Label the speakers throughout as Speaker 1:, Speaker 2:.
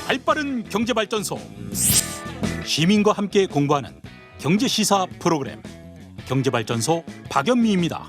Speaker 1: 발빠른 경제발전소. 시민과 함께 공부하는 경제시사 프로그램 경제발전소 박연미입니다.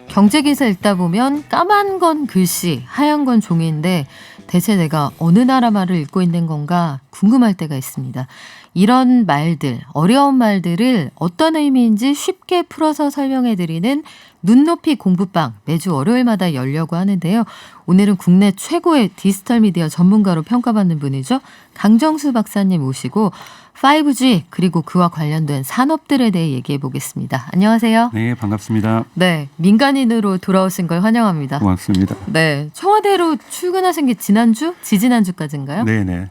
Speaker 2: 경제기사 읽다 보면 까만 건 글씨, 하얀 건 종이인데 대체 내가 어느 나라 말을 읽고 있는 건가 궁금할 때가 있습니다. 이런 말들, 어려운 말들을 어떤 의미인지 쉽게 풀어서 설명해드리는 눈높이 공부방 매주 월요일마다 열려고 하는데요. 오늘은 국내 최고의 디지털 미디어 전문가로 평가받는 분이죠. 강정수 박사님 모시고 5G 그리고 그와 관련된 산업들에 대해 얘기해 보겠습니다. 안녕하세요.
Speaker 3: 네, 반갑습니다.
Speaker 2: 네, 민간인으로 돌아오신 걸 환영합니다.
Speaker 3: 고맙습니다.
Speaker 2: 네, 청와대로 출근하신 게 지난주? 지지난주까지인가요?
Speaker 3: 네네.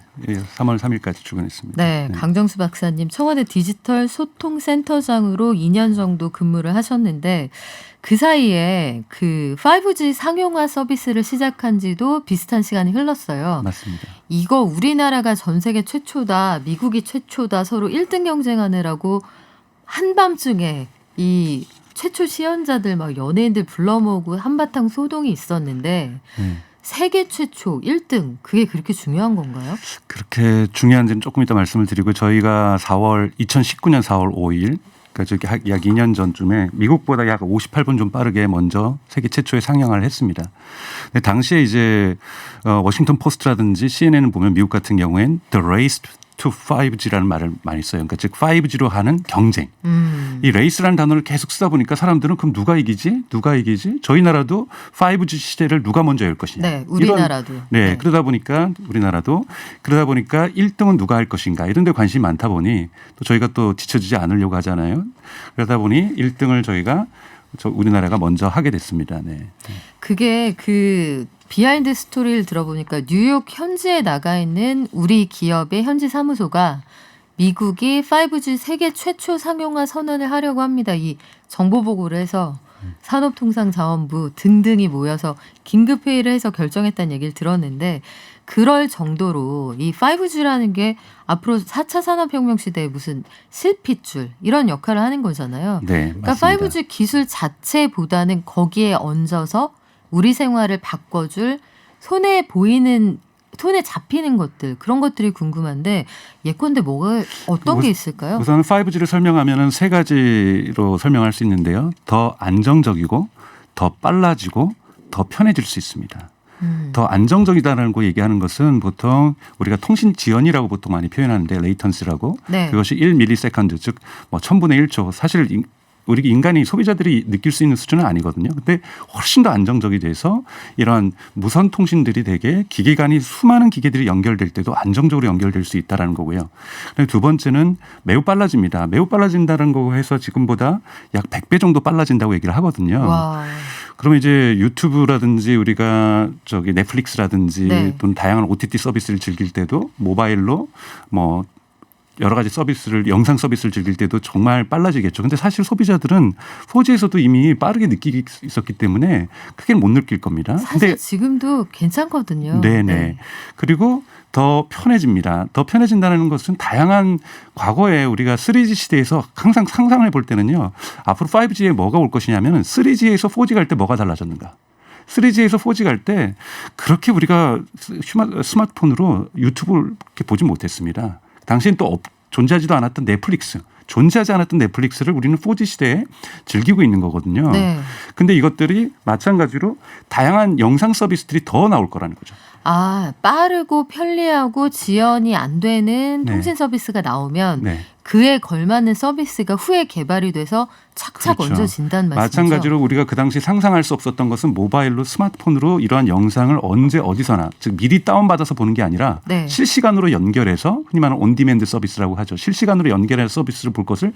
Speaker 3: 3월 3일까지 출근했습니다.
Speaker 2: 네, 강정수 박사님 청와대 디지털 소통센터장으로 2년 정도 근무를 하셨는데 그 사이에 그 5G 상용화 서비스를 시작한 지도 비슷한 시간이 흘렀어요.
Speaker 3: 맞습니다.
Speaker 2: 이거 우리나라가 전 세계 최초다, 미국이 최초다, 서로 1등 경쟁하느라고 한밤중에 이 최초 시연자들 막 연예인들 불러 모으고 한바탕 소동이 있었는데 세계 최초 1등 그게 그렇게 중요한 건가요?
Speaker 3: 그렇게 중요한지는 조금 이따 말씀을 드리고 저희가 2019년 4월 5일 그러니까 약 2년 전쯤에 미국보다 약 58분 좀 빠르게 먼저 세계 최초의 상영을 했습니다. 근데 당시에 이제 워싱턴 포스트라든지 CNN을 보면 미국 같은 경우엔 The Race to 5G라는 말을 많이 써요. 그러니까 즉 5G로 하는 경쟁. 이 레이스라는 단어를 계속 쓰다 보니까 사람들은 그럼 누가 이기지? 누가 이기지? 저희 나라도 5G 시대를 누가 먼저 열 것이냐.
Speaker 2: 네, 우리나라도.
Speaker 3: 네, 그러다 보니까 우리나라도 그러다 보니까 1등은 누가 할 것인가 이런 데 관심이 많다 보니 또 저희가 또 뒤처지지 않으려고 하잖아요. 그러다 보니 1등을 저희가 우리나라가 먼저 하게 됐습니다. 네.
Speaker 2: 그게 그 비하인드 스토리를 들어보니까 뉴욕 현지에 나가 있는 우리 기업의 현지 사무소가 미국이 5G 세계 최초 상용화 선언을 하려고 합니다. 이 정보 보고를 해서 산업통상자원부 등등이 모여서 긴급회의를 해서 결정했다는 얘기를 들었는데 그럴 정도로 이 5G라는 게 앞으로 4차 산업혁명 시대에 무슨 실핏줄 이런 역할을 하는 거잖아요.
Speaker 3: 네,
Speaker 2: 그러니까
Speaker 3: 맞습니다.
Speaker 2: 5G 기술 자체보다는 거기에 얹어서 우리 생활을 바꿔줄 손에 잡히는 것들 그런 것들이 궁금한데 예컨대 어떤 게 있을까요?
Speaker 3: 우선 5G를 설명하면 세 가지로 설명할 수 있는데요. 더 안정적이고 더 빨라지고 더 편해질 수 있습니다. 더 안정적이다라는 거 얘기하는 것은 보통 우리가 통신 지연이라고 보통 많이 표현하는데 레이턴시라고
Speaker 2: 네.
Speaker 3: 그것이 1mS 즉 뭐 1000분의 1초 사실 우리 인간이 소비자들이 느낄 수 있는 수준은 아니거든요. 근데 훨씬 더 안정적이 돼서 이러한 무선 통신들이 되게 기계 간이 수많은 기계들이 연결될 때도 안정적으로 연결될 수 있다는 거고요. 두 번째는 매우 빨라집니다. 매우 빨라진다는 거 해서 지금보다 약 100배 정도 빨라진다고 얘기를 하거든요.
Speaker 2: 와.
Speaker 3: 그러면 이제 유튜브라든지 우리가 넷플릭스라든지
Speaker 2: 네.
Speaker 3: 또는 다양한 OTT 서비스를 즐길 때도 모바일로 뭐 여러 가지 서비스를 영상 서비스를 즐길 때도 정말 빨라지겠죠. 근데 사실 소비자들은 4G에서도 이미 빠르게 느끼기 있었기 때문에 크게 못 느낄 겁니다.
Speaker 2: 사실
Speaker 3: 근데
Speaker 2: 지금도 괜찮거든요.
Speaker 3: 네네.
Speaker 2: 네.
Speaker 3: 그리고 더 편해집니다. 더 편해진다는 것은 다양한 과거에 우리가 3G 시대에서 항상 상상을 볼 때는요. 앞으로 5G에 뭐가 올 것이냐면 3G에서 4G 갈 때 뭐가 달라졌는가. 3G에서 4G 갈 때 그렇게 우리가 스마트폰으로 유튜브를 이렇게 보지 못했습니다. 당시엔 또 존재하지도 않았던 넷플릭스, 존재하지 않았던 넷플릭스를 우리는 4G 시대에 즐기고 있는 거거든요.
Speaker 2: 네.
Speaker 3: 근데 이것들이 마찬가지로 다양한 영상 서비스들이 더 나올 거라는 거죠.
Speaker 2: 아, 빠르고 편리하고 지연이 안 되는
Speaker 3: 네.
Speaker 2: 통신 서비스가 나오면
Speaker 3: 네.
Speaker 2: 그에 걸맞는 서비스가 후에 개발이 돼서 착착
Speaker 3: 그렇죠.
Speaker 2: 얹어진다는 말씀이죠.
Speaker 3: 마찬가지로 우리가 그 당시 상상할 수 없었던 것은 모바일로 스마트폰으로 이러한 영상을 언제 어디서나 즉 미리 다운받아서 보는 게 아니라
Speaker 2: 네.
Speaker 3: 실시간으로 연결해서 흔히 말하는 온디맨드 서비스라고 하죠. 실시간으로 연결해서 서비스를 볼 것을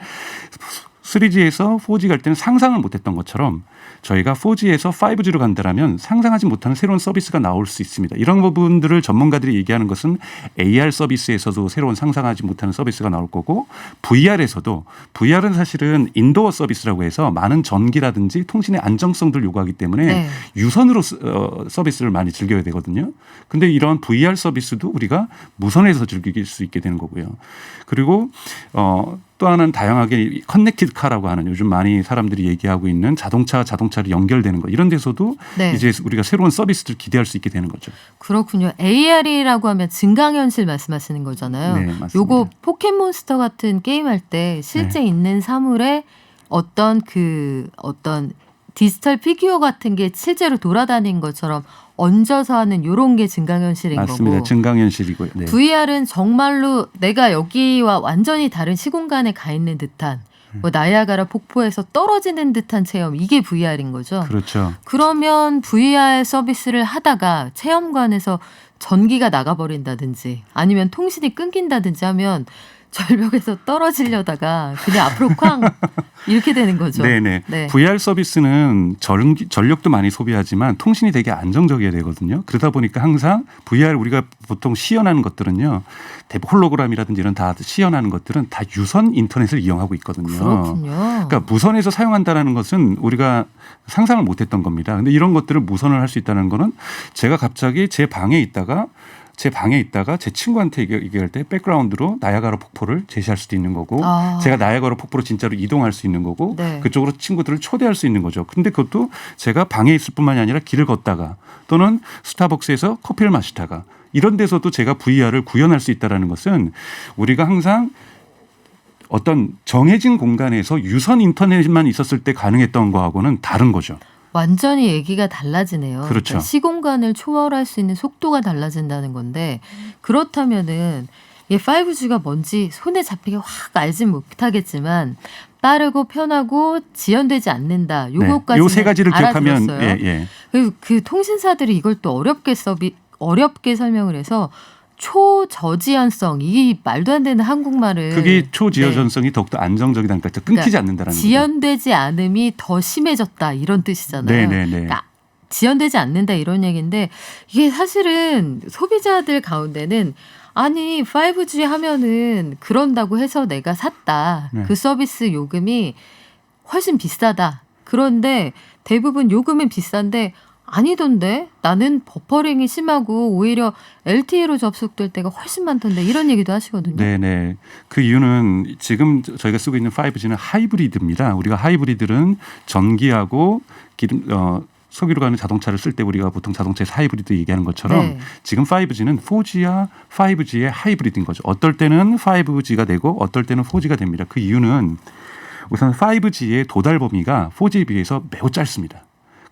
Speaker 3: 3G에서 4G 갈 때는 상상을 못했던 것처럼 저희가 4G에서 5G로 간다라면 상상하지 못하는 새로운 서비스가 나올 수 있습니다. 이런 부분들을 전문가들이 얘기하는 것은 AR 서비스에서도 새로운 상상하지 못하는 서비스가 나올 거고 VR에서도 VR은 사실은 인도어 서비스라고 해서 많은 전기라든지 통신의 안정성들을 요구하기 때문에
Speaker 2: 네.
Speaker 3: 유선으로 서비스를 많이 즐겨야 되거든요. 근데 이런 VR 서비스도 우리가 무선에서 즐길 수 있게 되는 거고요. 그리고 또 하나는 다양하게 커넥티드 카라고 하는 요즘 많이 사람들이 얘기하고 있는 자동차를 연결되는 거 이런 데서도
Speaker 2: 네.
Speaker 3: 이제 우리가 새로운 서비스를 기대할 수 있게 되는 거죠.
Speaker 2: 그렇군요. AR이라고 하면 증강현실 말씀하시는 거잖아요.
Speaker 3: 네, 맞습니다.
Speaker 2: 요거 포켓몬스터 같은 게임할 때 실제 있는 사물에 어떤 디지털 피규어 같은 게 실제로 돌아다니는 것처럼 얹어서 하는 요런 게 증강현실인
Speaker 3: 맞습니다.
Speaker 2: 거고.
Speaker 3: 증강현실이고요. 네.
Speaker 2: VR은 정말로 내가 여기와 완전히 다른 시공간에 가 있는 듯한 뭐 나이아가라 폭포에서 떨어지는 듯한 체험 이게 VR인 거죠.
Speaker 3: 그렇죠.
Speaker 2: 그러면 VR 서비스를 하다가 체험관에서 전기가 나가버린다든지 아니면 통신이 끊긴다든지 하면 절벽에서 떨어지려다가 그냥 앞으로 쾅 이렇게 되는 거죠.
Speaker 3: 네네.
Speaker 2: 네.
Speaker 3: VR 서비스는 전력도 많이 소비하지만 통신이 되게 안정적이어야 되거든요. 그러다 보니까 항상 VR 우리가 보통 시연하는 것들은요. 홀로그램이라든지 이런 다 시연하는 것들은 다 유선 인터넷을 이용하고 있거든요.
Speaker 2: 그렇군요.
Speaker 3: 그러니까 무선에서 사용한다는 것은 우리가 상상을 못했던 겁니다. 근데 이런 것들을 무선을 할 수 있다는 거는 제가 갑자기 제 방에 있다가 제 친구한테 얘기할 때 백그라운드로 나야가라 폭포를 제시할 수도 있는 거고 제가 나야가라 폭포로 진짜로 이동할 수 있는 거고
Speaker 2: 네.
Speaker 3: 그쪽으로 친구들을 초대할 수 있는 거죠. 근데 그것도 제가 방에 있을 뿐만이 아니라 길을 걷다가 또는 스타벅스에서 커피를 마시다가 이런 데서도 제가 VR을 구현할 수 있다는 것은 우리가 항상 어떤 정해진 공간에서 유선 인터넷만 있었을 때 가능했던 거하고는 다른 거죠.
Speaker 2: 완전히 얘기가 달라지네요.
Speaker 3: 그렇죠.
Speaker 2: 그러니까 시공간을 초월할 수 있는 속도가 달라진다는 건데 그렇다면은 이게 5G가 뭔지 손에 잡히게 확 알진 못하겠지만 빠르고 편하고 지연되지 않는다. 요거까지
Speaker 3: 요 세 가지를 기억하면
Speaker 2: 알아들었어요. 그 통신사들이 이걸 또 어렵게 설명을 해서 초저지연성 이 말도 안 되는 한국말을
Speaker 3: 그게 초지연성이 더욱더 안정적이다니까 끊기지 않는다라는 거죠.
Speaker 2: 지연되지 않음이 더 심해졌다 이런 뜻이잖아요.
Speaker 3: 네네네.
Speaker 2: 그러니까 지연되지 않는다 이런 얘기인데 이게 사실은 소비자들 가운데는 아니 5G 하면은 그런다고 해서 내가 샀다.
Speaker 3: 네.
Speaker 2: 그 서비스 요금이 훨씬 비싸다. 그런데 대부분 요금은 비싼데 아니던데 나는 버퍼링이 심하고 오히려 LTE로 접속될 때가 훨씬 많던데 이런 얘기도 하시거든요.
Speaker 3: 네네. 그 이유는 지금 저희가 쓰고 있는 5G는 하이브리드입니다. 우리가 하이브리드는 전기하고 석유로 가는 자동차를 쓸 때 우리가 보통 자동차에서 하이브리드 얘기하는 것처럼
Speaker 2: 네.
Speaker 3: 지금 5G는 4G와 5G의 하이브리드인 거죠. 어떨 때는 5G가 되고 어떨 때는 4G가 됩니다. 그 이유는 우선 5G의 도달 범위가 4G에 비해서 매우 짧습니다.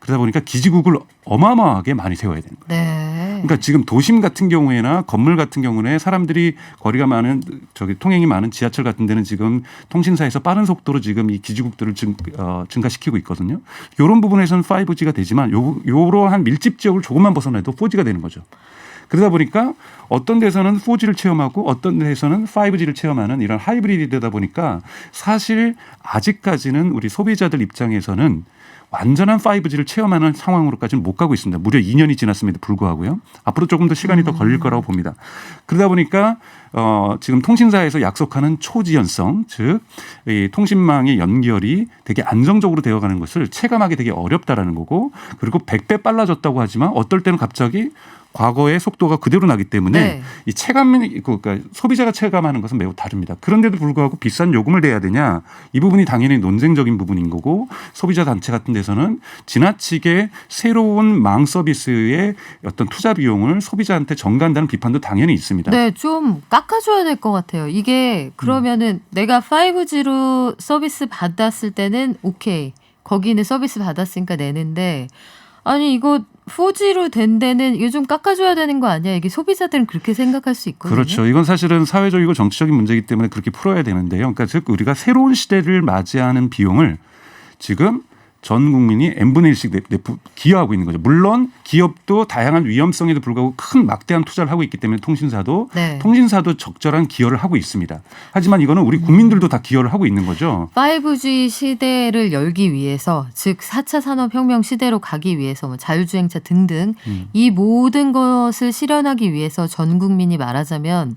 Speaker 3: 그러다 보니까 기지국을 어마어마하게 많이 세워야 되는 거예요.
Speaker 2: 네.
Speaker 3: 그러니까 지금 도심 같은 경우에나 건물 같은 경우에 사람들이 거리가 많은 통행이 많은 지하철 같은 데는 지금 통신사에서 빠른 속도로 지금 이 기지국들을 증가시키고 있거든요. 이런 부분에서는 5G가 되지만 요러한 밀집 지역을 조금만 벗어나도 4G가 되는 거죠. 그러다 보니까 어떤 데서는 4G를 체험하고 어떤 데서는 5G를 체험하는 이런 하이브리드다 보니까 사실 아직까지는 우리 소비자들 입장에서는 완전한 5G를 체험하는 상황으로까지는 못 가고 있습니다. 무려 2년이 지났음에도 불구하고요. 앞으로 조금 더 시간이 더 걸릴 거라고 봅니다. 그러다 보니까 지금 통신사에서 약속하는 초지연성, 즉 이 통신망의 연결이 되게 안정적으로 되어가는 것을 체감하기 되게 어렵다라는 거고 그리고 100배 빨라졌다고 하지만 어떨 때는 갑자기 과거의 속도가 그대로 나기 때문에
Speaker 2: 네.
Speaker 3: 이 그러니까 소비자가 체감하는 것은 매우 다릅니다. 그런데도 불구하고 비싼 요금을 내야 되냐 이 부분이 당연히 논쟁적인 부분인 거고 소비자 단체 같은 데서는 지나치게 새로운 망 서비스의 어떤 투자 비용을 소비자한테 전가한다는 비판도 당연히 있습니다.
Speaker 2: 네, 좀 깎아줘야 될 것 같아요. 이게 그러면은 내가 5G로 서비스 받았을 때는 오케이. 거기는 서비스 받았으니까 내는데 아니 이거 4G로 된 데는 이거 좀 깎아줘야 되는 거 아니야? 이게 소비자들은 그렇게 생각할 수 있거든요.
Speaker 3: 그렇죠. 이건 사실은 사회적이고 정치적인 문제이기 때문에 그렇게 풀어야 되는데요. 그러니까 즉 우리가 새로운 시대를 맞이하는 비용을 지금 전 국민이 n분의 1씩 기여하고 있는 거죠. 물론 기업도 다양한 위험성에도 불구하고 큰 막대한 투자를 하고 있기 때문에 통신사도 적절한 기여를 하고 있습니다. 하지만 이거는 우리 국민들도 다 기여를 하고 있는 거죠.
Speaker 2: 5G 시대를 열기 위해서 즉 4차 산업혁명 시대로 가기 위해서 뭐 자율주행차 등등 이 모든 것을 실현하기 위해서 전 국민이 말하자면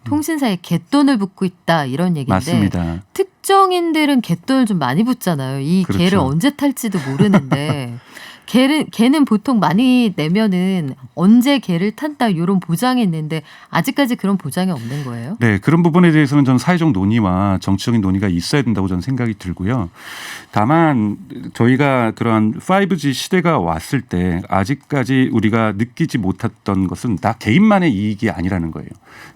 Speaker 2: 통신사에 갯돈을 붓고 있다 이런 얘기인데
Speaker 3: 맞습니다.
Speaker 2: 특정인들은 갯돈을 좀 많이 붓잖아요. 이
Speaker 3: 그렇죠.
Speaker 2: 개를 언제 탈지도 모르는데 걔는 보통 많이 내면은 언제 걔를 탄다 이런 보장이 있는데 아직까지 그런 보장이 없는 거예요?
Speaker 3: 네, 그런 부분에 대해서는 저는 사회적 논의와 정치적인 논의가 있어야 된다고 저는 생각이 들고요. 다만 저희가 그러한 5G 시대가 왔을 때 아직까지 우리가 느끼지 못했던 것은 나 개인만의 이익이 아니라는 거예요.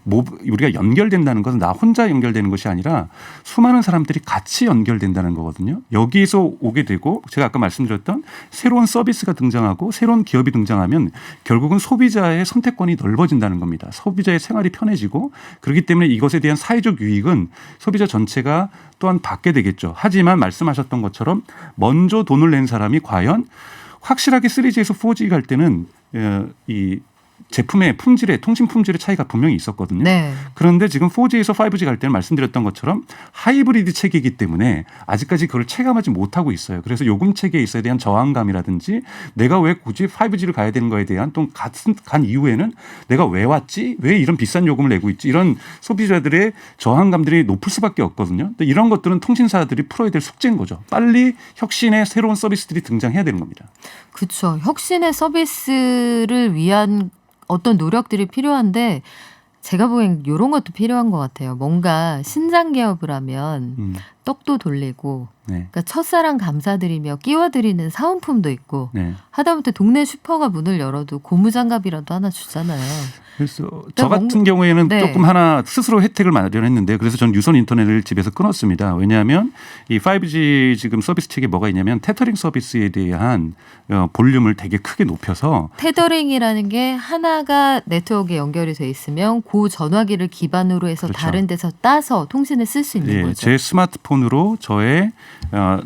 Speaker 3: 우리가 연결된다는 것은 나 혼자 연결되는 것이 아니라 수많은 사람들이 같이 연결된다는 거거든요. 여기서 오게 되고 제가 아까 말씀드렸던 새로운 서비스가 등장하고 새로운 기업이 등장하면 결국은 소비자의 선택권이 넓어진다는 겁니다. 소비자의 생활이 편해지고 그렇기 때문에 이것에 대한 사회적 유익은 소비자 전체가 또한 받게 되겠죠. 하지만 말씀하셨던 것처럼 먼저 돈을 낸 사람이 과연 확실하게 3G에서 4G 갈 때는 이 제품의 품질의 통신 품질의 차이가 분명히 있었거든요.
Speaker 2: 네.
Speaker 3: 그런데 지금 4G에서 5G 갈 때는 말씀드렸던 것처럼 하이브리드 체계이기 때문에 아직까지 그걸 체감하지 못하고 있어요. 그래서 요금 체계에 있어야 대한 저항감이라든지 내가 왜 굳이 5G를 가야 되는 거에 대한 또 간 이후에는 내가 왜 왔지? 왜 이런 비싼 요금을 내고 있지? 이런 소비자들의 저항감들이 높을 수밖에 없거든요. 이런 것들은 통신사들이 풀어야 될 숙제인 거죠. 빨리 혁신의 새로운 서비스들이 등장해야 되는 겁니다.
Speaker 2: 그렇죠. 혁신의 서비스를 위한 어떤 노력들이 필요한데 제가 보기엔 이런 것도 필요한 것 같아요. 뭔가 신장 개업을 하면 떡도 돌리고
Speaker 3: 네.
Speaker 2: 그러니까 첫사랑 감사드리며 끼워드리는 사은품도 있고
Speaker 3: 네.
Speaker 2: 하다못해 동네 슈퍼가 문을 열어도 고무장갑이라도 하나 주잖아요.
Speaker 3: 그래서 저 같은 경우에는
Speaker 2: 네.
Speaker 3: 조금 하나 스스로 혜택을 마련했는데 그래서 저는 유선 인터넷을 집에서 끊었습니다. 왜냐하면 이 5G 지금 서비스 체계에 뭐가 있냐면 테더링 서비스에 대한 볼륨을 되게 크게 높여서
Speaker 2: 테더링이라는 게 하나가 네트워크에 연결이 돼 있으면 그 전화기를 기반으로 해서
Speaker 3: 그렇죠.
Speaker 2: 다른 데서 따서 통신을 쓸 수 있는
Speaker 3: 예,
Speaker 2: 거죠.
Speaker 3: 제 스마트폰으로 저의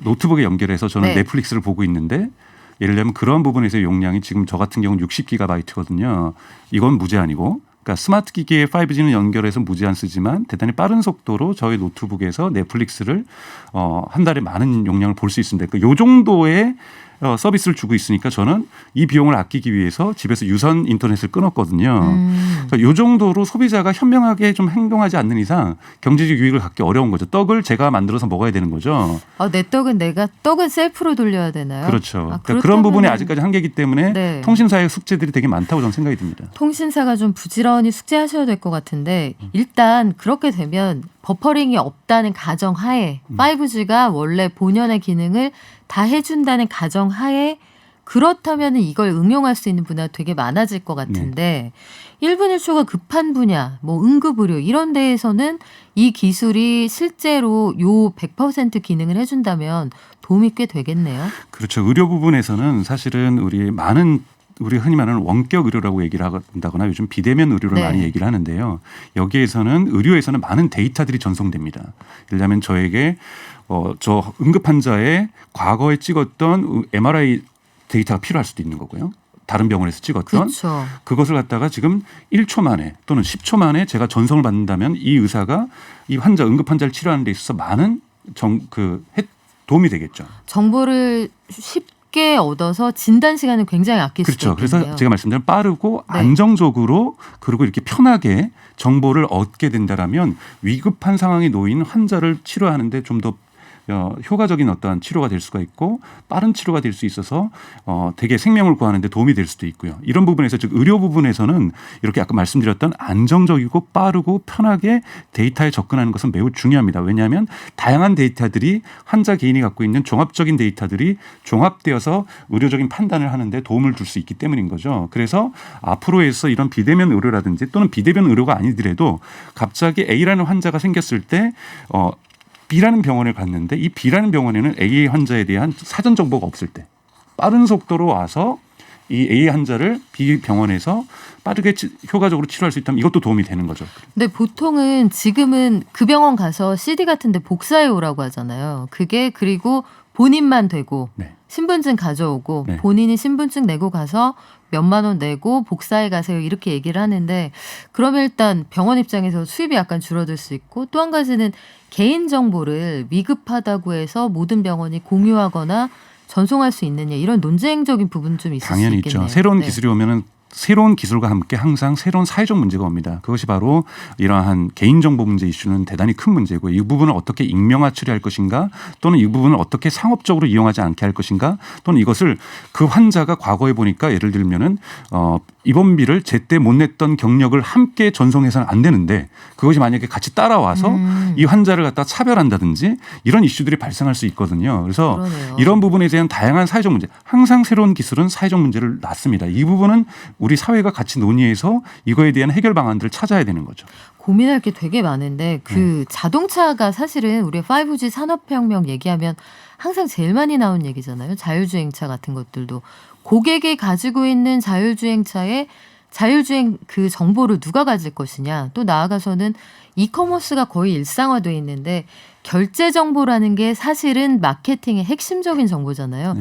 Speaker 3: 노트북에 연결해서 저는
Speaker 2: 네.
Speaker 3: 넷플릭스를 보고 있는데 예를 들면 그런 부분에서 용량이 지금 저 같은 경우는 60GB거든요. 이건 무제한이고 그러니까 스마트 기기에 5G는 연결해서 무제한 쓰지만 대단히 빠른 속도로 저희 노트북에서 넷플릭스를 한 달에 많은 용량을 볼 수 있습니다. 그러니까 이 정도의 서비스를 주고 있으니까 저는 이 비용을 아끼기 위해서 집에서 유선 인터넷을 끊었거든요. 그러니까 이 정도로 소비자가 현명하게 좀 행동하지 않는 이상 경제적 유익을 갖기 어려운 거죠. 떡을 제가 만들어서 먹어야 되는 거죠.
Speaker 2: 내 떡은 셀프로 돌려야 되나요?
Speaker 3: 그렇죠. 그러니까 그런 부분이 아직까지 한계이기 때문에
Speaker 2: 네.
Speaker 3: 통신사의 숙제들이 되게 많다고 저는 생각이 듭니다.
Speaker 2: 통신사가 좀 부지런히 숙제하셔야 될 것 같은데 일단 그렇게 되면 버퍼링이 없다는 가정하에 5G가 원래 본연의 기능을 다 해준다는 가정하에 그렇다면 이걸 응용할 수 있는 분야가 되게 많아질 것 같은데 1분 1초가 급한 분야, 뭐 응급의료 이런 데에서는 이 기술이 실제로 요 100% 기능을 해준다면 도움이 꽤 되겠네요.
Speaker 3: 그렇죠. 의료 부분에서는 사실은 우리 흔히 말하는 원격 의료라고 얘기를 한다거나 요즘 비대면 의료를
Speaker 2: 네.
Speaker 3: 많이 얘기를 하는데요. 여기에서는 의료에서는 많은 데이터들이 전송됩니다. 예를 들면 저에게 저 응급 환자의 과거에 찍었던 MRI 데이터가 필요할 수도 있는 거고요. 다른 병원에서 찍었던
Speaker 2: 그렇죠.
Speaker 3: 그것을 갖다가 지금 1초 만에 또는 10초 만에 제가 전송을 받는다면 이 의사가 이 응급 환자를 치료하는 데 있어서 많은 도움이 되겠죠.
Speaker 2: 정보를 쉽게 얻어서 진단 시간을 굉장히 아낄
Speaker 3: 그렇죠.
Speaker 2: 수도 있겠네요.
Speaker 3: 그래서 제가 말씀드린 빠르고
Speaker 2: 네.
Speaker 3: 안정적으로 그리고 이렇게 편하게 정보를 얻게 된다라면 위급한 상황에 놓인 환자를 치료하는데 좀 더 효과적인 어떠한 치료가 될 수가 있고 빠른 치료가 될 수 있어서 되게 생명을 구하는 데 도움이 될 수도 있고요. 이런 부분에서 즉 의료 부분에서는 이렇게 아까 말씀드렸던 안정적이고 빠르고 편하게 데이터에 접근하는 것은 매우 중요합니다. 왜냐하면 다양한 데이터들이 환자 개인이 갖고 있는 종합적인 데이터들이 종합되어서 의료적인 판단을 하는데 도움을 줄 수 있기 때문인 거죠. 그래서 앞으로에서 이런 비대면 의료라든지 또는 비대면 의료가 아니더라도 갑자기 A라는 환자가 생겼을 때 B라는 병원을 갔는데 이 B라는 병원에는 A 환자에 대한 사전 정보가 없을 때 빠른 속도로 와서 이 A 환자를 B 병원에서 빠르게 효과적으로 치료할 수 있다면 이것도 도움이 되는 거죠.
Speaker 2: 근데 보통은 지금은 그 병원 가서 CD 같은 데 복사해 오라고 하잖아요. 그게 그리고 본인만 되고
Speaker 3: 네.
Speaker 2: 신분증 가져오고
Speaker 3: 네.
Speaker 2: 본인이 신분증 내고 가서 몇만 원 내고 복사해 가세요 이렇게 얘기를 하는데 그러면 일단 병원 입장에서 수입이 약간 줄어들 수 있고 또 한 가지는 개인정보를 위급하다고 해서 모든 병원이 공유하거나 전송할 수 있느냐 이런 논쟁적인 부분 좀 있을 수
Speaker 3: 당연히
Speaker 2: 있겠네요.
Speaker 3: 있죠. 새로운
Speaker 2: 네.
Speaker 3: 기술이 오면은 새로운 기술과 함께 항상 새로운 사회적 문제가 옵니다. 그것이 바로 이러한 개인정보 문제 이슈는 대단히 큰 문제고 이 부분을 어떻게 익명화 처리할 것인가 또는 이 부분을 어떻게 상업적으로 이용하지 않게 할 것인가 또는 이것을 그 환자가 과거에 보니까 예를 들면은 입원비를 제때 못 냈던 경력을 함께 전송해서는 안 되는데 그것이 만약에 같이 따라와서 이 환자를 갖다 차별한다든지 이런 이슈들이 발생할 수 있거든요. 그래서
Speaker 2: 그러네요.
Speaker 3: 이런 부분에 대한 다양한 사회적 문제 항상 새로운 기술은 사회적 문제를 낳습니다. 이 부분은 우리 사회가 같이 논의해서 이거에 대한 해결 방안들을 찾아야 되는 거죠.
Speaker 2: 고민할 게 되게 많은데 그 자동차가 사실은 우리 5G 산업혁명 얘기하면 항상 제일 많이 나온 얘기잖아요. 자율주행차 같은 것들도 고객이 가지고 있는 자율주행차의 자율주행 그 정보를 누가 가질 것이냐. 또 나아가서는 이커머스가 거의 일상화돼 있는데 결제 정보라는 게 사실은 마케팅의 핵심적인 정보잖아요.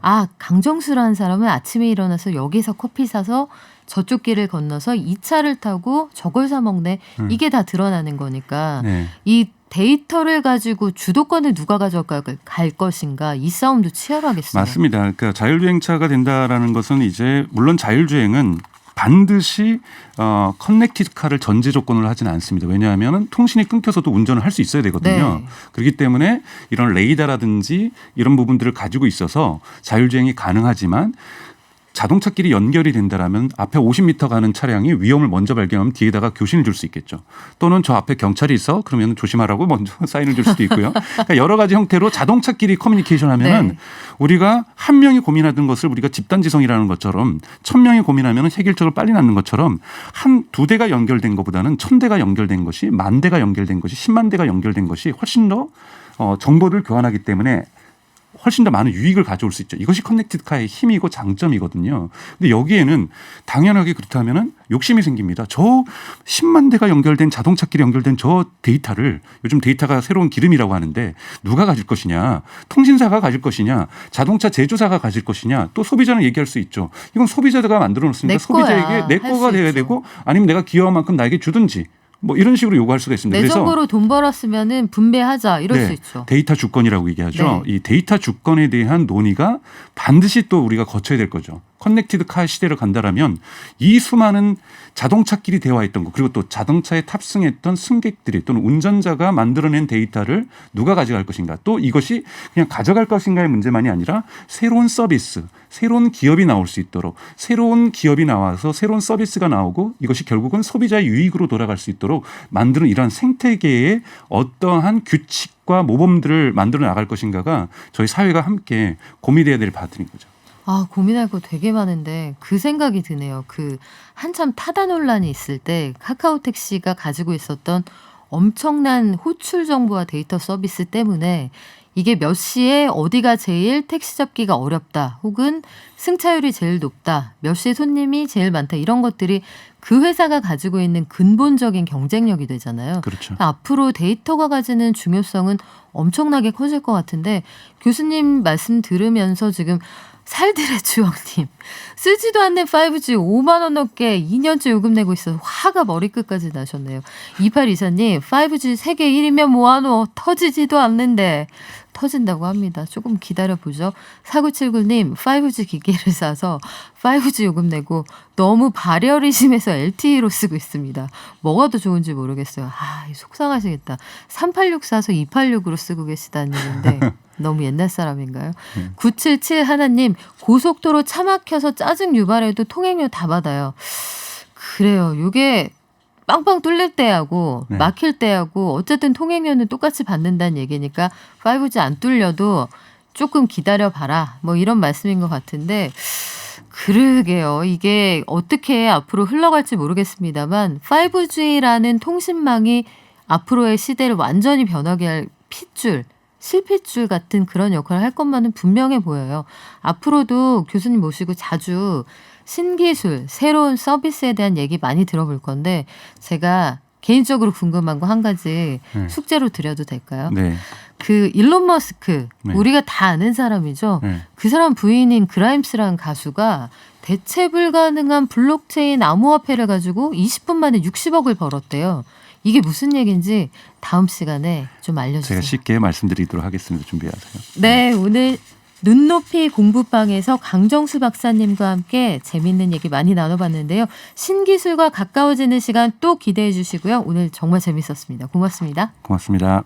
Speaker 2: 아, 강정수라는 사람은 아침에 일어나서 여기서 커피 사서 저쪽 길을 건너서 이 차를 타고 저걸 사 먹네. 이게 다 드러나는 거니까
Speaker 3: 네.
Speaker 2: 이 데이터를 가지고 주도권을 누가 가져갈 것인가 이 싸움도 치열하겠어요.
Speaker 3: 맞습니다. 그러니까 자율주행차가 된다라는 것은 이제 물론 자율주행은 반드시 커넥티드카를 전제 조건으로 하지는 않습니다. 왜냐하면 통신이 끊겨서도 운전을 할 수 있어야 되거든요.
Speaker 2: 네.
Speaker 3: 그렇기 때문에 이런 레이더라든지 이런 부분들을 가지고 있어서 자율주행이 가능하지만 자동차끼리 연결이 된다라면 앞에 50m 가는 차량이 위험을 먼저 발견하면 뒤에다가 교신을 줄 수 있겠죠. 또는 저 앞에 경찰이 있어 그러면 조심하라고 먼저 사인을 줄 수도 있고요. 그러니까 여러 가지 형태로 자동차끼리 커뮤니케이션 하면은
Speaker 2: 네.
Speaker 3: 우리가 한 명이 고민하던 것을 우리가 집단지성이라는 것처럼 1000명이 고민하면 해결책을 빨리 낳는 것처럼 한 두 대가 연결된 것보다는 1000대가 연결된 것이 10,000대가 연결된 것이 10만 대가 연결된 것이 훨씬 더 정보를 교환하기 때문에 훨씬 더 많은 유익을 가져올 수 있죠. 이것이 커넥티드카의 힘이고 장점이거든요. 근데 여기에는 당연하게 그렇다면은 욕심이 생깁니다. 저 10만 대가 연결된 자동차끼리 연결된 저 데이터를 요즘 데이터가 새로운 기름이라고 하는데 누가 가질 것이냐. 통신사가 가질 것이냐. 자동차 제조사가 가질 것이냐. 또 소비자는 얘기할 수 있죠. 이건 소비자가 만들어 놓습니까? 소비자에게 내 거가 돼야 되고 아니면 내가 기여한 만큼 나에게 주든지. 뭐 이런 식으로 요구할 수가 있습니다.
Speaker 2: 내 정보로 돈 벌었으면은 분배하자 이럴 수 있죠.
Speaker 3: 데이터 주권이라고 얘기하죠.
Speaker 2: 네.
Speaker 3: 이 데이터 주권에 대한 논의가 반드시 또 우리가 거쳐야 될 거죠. 커넥티드 카 시대를 간다라면 이 수많은 자동차끼리 대화했던 거 그리고 또 자동차에 탑승했던 승객들이 또는 운전자가 만들어낸 데이터를 누가 가져갈 것인가 또 이것이 그냥 가져갈 것인가의 문제만이 아니라 새로운 서비스 새로운 기업이 나올 수 있도록 새로운 기업이 나와서 새로운 서비스가 나오고 이것이 결국은 소비자의 유익으로 돌아갈 수 있도록 만드는 이러한 생태계의 어떠한 규칙과 모범들을 만들어 나갈 것인가가 저희 사회가 함께 고민해야 될 파트인 거죠.
Speaker 2: 아, 고민할 거 되게 많은데 그 생각이 드네요. 그 한참 타다 논란이 있을 때 카카오택시가 가지고 있었던 엄청난 호출 정보와 데이터 서비스 때문에 이게 몇 시에 어디가 제일 택시 잡기가 어렵다 혹은 승차율이 제일 높다 몇 시에 손님이 제일 많다 이런 것들이 그 회사가 가지고 있는 근본적인 경쟁력이 되잖아요.
Speaker 3: 그렇죠.
Speaker 2: 앞으로 데이터가 가지는 중요성은 엄청나게 커질 것 같은데 교수님 말씀 들으면서 지금 살들의 주영님 쓰지도 않는 5G 5만 원 넘게 2년째 요금 내고 있어서 화가 머리끝까지 나셨네요. 2824님 5G 세계 1위면 뭐하노 터지지도 않는데 터진다고 합니다. 조금 기다려보죠. 4979님 5G 기계를 사서 5G 요금 내고 너무 발열이 심해서 LTE로 쓰고 있습니다. 뭐가 더 좋은지 모르겠어요. 아, 속상하시겠다. 3864서 286으로 쓰고 계시다는 얘기인데 너무 옛날 사람인가요? 977 하나님 고속도로 차 막혀서 짜증 유발해도 통행료 다 받아요. 그래요. 이게 빵빵 뚫릴 때하고
Speaker 3: 네.
Speaker 2: 막힐 때하고 어쨌든 통행료는 똑같이 받는다는 얘기니까 5G 안 뚫려도 조금 기다려봐라. 뭐 이런 말씀인 것 같은데 그러게요. 이게 어떻게 앞으로 흘러갈지 모르겠습니다만 5G라는 통신망이 앞으로의 시대를 완전히 변하게 할 핏줄 실핏줄 같은 그런 역할을 할 것만은 분명해 보여요. 앞으로도 교수님 모시고 자주 신기술, 새로운 서비스에 대한 얘기 많이 들어볼 건데 제가 개인적으로 궁금한 거 한 가지 숙제로 드려도 될까요?
Speaker 3: 네.
Speaker 2: 그 일론 머스크,
Speaker 3: 네.
Speaker 2: 우리가 다 아는 사람이죠.
Speaker 3: 네.
Speaker 2: 그 사람 부인인 그라임스라는 가수가 대체 불가능한 블록체인 암호화폐를 가지고 20분 만에 60억을 벌었대요. 이게 무슨 얘기인지 다음 시간에 좀 알려주세요.
Speaker 3: 제가 쉽게 말씀드리도록 하겠습니다. 준비하세요.
Speaker 2: 네, 오늘 눈높이 공부방에서 강정수 박사님과 함께 재밌는 얘기 많이 나눠봤는데요. 신기술과 가까워지는 시간 또 기대해 주시고요. 오늘 정말 재밌었습니다. 고맙습니다.
Speaker 3: 고맙습니다.